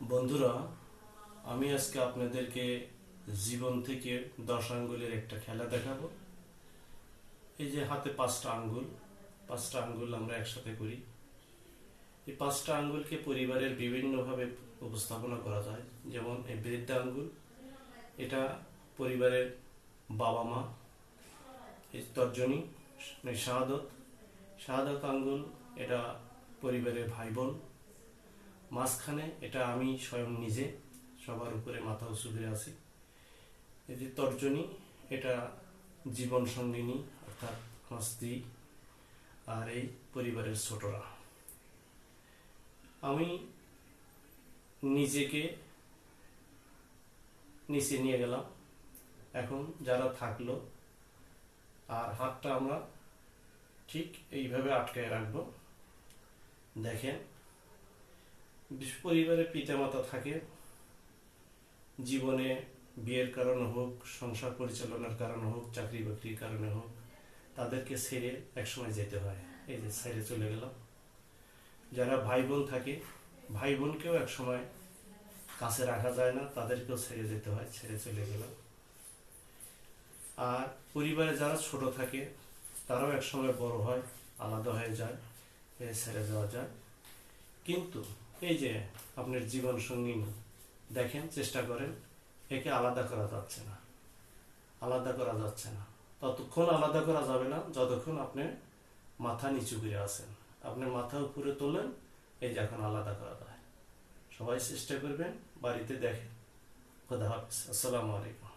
বন্ধুরা, আমি আজকে আপনাদেরকে জীবন থেকে 10 আঙ্গুলের একটা খেলা দেখাবো। এই যে হাতে 5টা আঙ্গুল, 5টা আঙ্গুল আমরা একসাথে করি। এই 5টা আঙ্গুলকে পরিবারের বিভিন্নভাবে উপস্থাপনা করা যায়। যেমন এই বৃদ্ধা আঙ্গুল, এটা পরিবারের বাবা মা। এই তর্জনী, শাহাদত, শাহাদত আঙ্গুল, এটা পরিবারের ভাই বোন। মাঝখানে এটা আমি স্বয়ং নিজে, সবার উপরে মাথা উঁচু করে আছি। এই যে তর্জনী, এটা জীবন সঙ্গিনী অর্থাৎ আমার স্ত্রী, আর এই পরিবারের ছোটরা। আমি নিজেকে নিচে নিয়ে গেলাম। এখন যারা থাকলো, আর হাতটা আমরা ঠিক এইভাবে আটকায় রাখবো। দেখেন, পরিবারে পিতামাতা থাকে, জীবনে বিয়ের কারণে হোক, সংসার পরিচালনার কারণে হোক, চাকরি বাকরির কারণে হোক, তাদেরকে ছেড়ে একসময় যেতে হয়। এই যে ছেড়ে চলে গেলাম। যারা ভাই বোন থাকে, ভাই বোনকেও একসময় কাছে রাখা যায় না, তাদেরকেও ছেড়ে যেতে হয়, ছেড়ে চলে গেলাম। আর পরিবারে যারা ছোট থাকে, তারাও একসময় বড় হয়, আলাদা হয়ে যায়, ছেড়ে যাওয়া যায়। কিন্তু এই যে আপনার জীবন সঙ্গিনী, দেখেন, চেষ্টা করেন, একে আলাদা করা যাচ্ছে না, আলাদা করা যাচ্ছে না। ততক্ষণ আলাদা করা যাবে না যতক্ষণ আপনি মাথা নিচু করে আছেন। আপনি মাথা উপরে তোলেন, এই যে এখন আলাদা করা যায়। সবাই চেষ্টা করবেন, বাড়িতে দেখেন। খোদা হাফেজ, আসসালামু আলাইকুম।